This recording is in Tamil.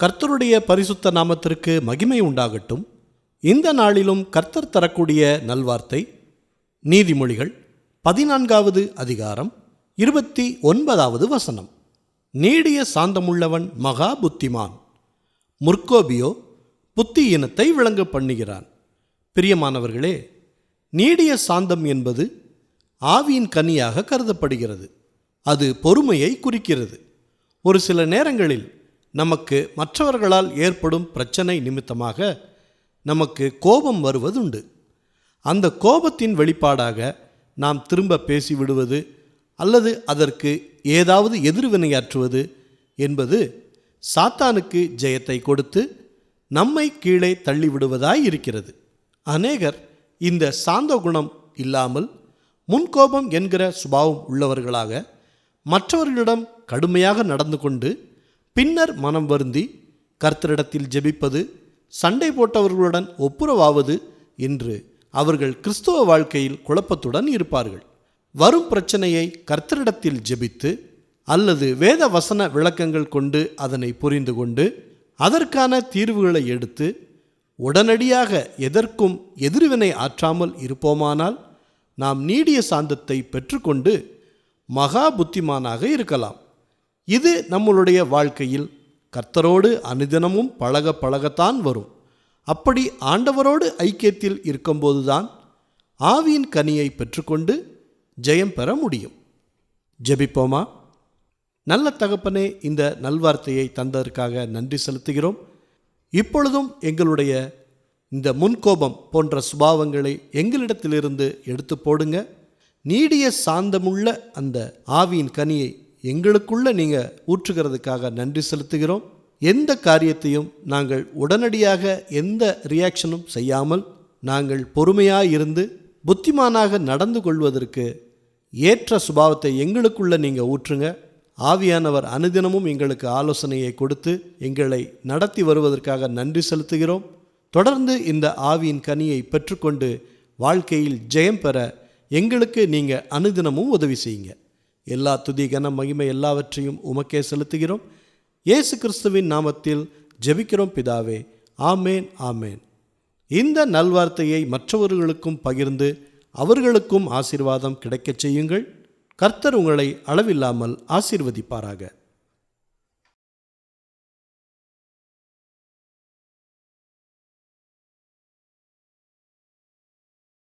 கர்த்தருடைய பரிசுத்த நாமத்திற்கு மகிமை உண்டாகட்டும். இந்த நாளிலும் கர்த்தர் தரக்கூடிய நல்வார்த்தை நீதிமொழிகள் 14வது அதிகாரம் 29வது வசனம். நீடிய சாந்தமுள்ளவன் மகா புத்திமான், முற்கோபியோ புத்தியினத்தை விளங்க பண்ணுகிறான். பிரியமானவர்களே, நீடிய சாந்தம் என்பது ஆவியின் கனியாக கருதப்படுகிறது. அது பொறுமையை குறிக்கிறது. ஒரு சில நேரங்களில் நமக்கு மற்றவர்களால் ஏற்படும் பிரச்சனை நிமித்தமாக நமக்கு கோபம் வருவதுண்டு. அந்த கோபத்தின் வெளிப்பாடாக நாம் திரும்ப பேசிவிடுவது அல்லது அதற்கு ஏதாவது எதிர்வினையாற்றுவது என்பது சாத்தானுக்கு ஜெயத்தை கொடுத்து நம்மை கீழே தள்ளிவிடுவதாய் இருக்கிறது. அநேகர் இந்த சாந்த குணம் இல்லாமல் முன்கோபம் என்கிற சுபாவம் உள்ளவர்களாக மற்றவர்களிடம் கடுமையாக நடந்து கொண்டு பின்னர் மனம் வருந்தி கர்த்தரிடத்தில் ஜெபிப்பது, சண்டை போட்டவர்களுடன் ஒப்புரவாவது என்று அவர்கள் கிறிஸ்துவ வாழ்க்கையில் குழப்பத்துடன் இருப்பார்கள். வரும் பிரச்சனையை கர்த்தரிடத்தில் ஜெபித்து அல்லது வேத வசன விளக்கங்கள் கொண்டு அதனை புரிந்து கொண்டு அதற்கான தீர்வுகளை எடுத்து உடனடியாக எதற்கும் எதிர்வினை ஆற்றாமல் இருப்போமானால் நாம் நீடிய சாந்தத்தை பெற்றுக்கொண்டு மகா புத்திமானாக இருக்கலாம். இது நம்மளுடைய வாழ்க்கையில் கர்த்தரோடு அனுதினமும் பழகத்தான் வரும். அப்படி ஆண்டவரோடு ஐக்கியத்தில் இருக்கும்போதுதான் ஆவியின் கனியை பெற்றுக்கொண்டு ஜெயம் பெற முடியும். ஜெபிப்போமா. நல்ல தகப்பனே, இந்த நல்வார்த்தையை தந்ததற்காக நன்றி செலுத்துகிறோம். இப்பொழுதும் எங்களுடைய இந்த முன்கோபம் போன்ற சுபாவங்களை எங்களிடத்திலிருந்து எடுத்து போடுங்க. நீடிய சாந்தமுள்ள அந்த ஆவியின் கனியை எங்களுக்குள்ள நீங்கள் ஊற்றுகிறதுக்காக நன்றி செலுத்துகிறோம். எந்த காரியத்தையும் நாங்கள் உடனடியாக எந்த ரியாக்ஷனும் செய்யாமல் நாங்கள் பொறுமையாக இருந்து புத்திமானாக நடந்து கொள்வதற்கு ஏற்ற சுபாவத்தை எங்களுக்குள்ள நீங்கள் ஊற்றுங்க. ஆவியானவர் அனுதினமும் எங்களுக்கு ஆலோசனையை கொடுத்து எங்களை நடத்தி வருவதற்காக நன்றி செலுத்துகிறோம். தொடர்ந்து இந்த ஆவியின் கனியை பெற்றுக்கொண்டு வாழ்க்கையில் ஜெயம் பெற எங்களுக்கு நீங்கள் அனுதினமும் உதவி செய்யுங்க. எல்லா துதி கன மகிமை எல்லாவற்றையும் உமக்கே செலுத்துகிறோம். இயேசு கிறிஸ்துவின் நாமத்தில் ஜெபிக்கிறோம் பிதாவே. ஆமேன், ஆமேன். இந்த நல்வார்த்தையை மற்றவர்களுக்கும் பகிர்ந்து அவர்களுக்கும் ஆசீர்வாதம் கிடைக்கச் செய்யுங்கள். கர்த்தர் உங்களை அளவில்லாமல் ஆசீர்வதிப்பாராக.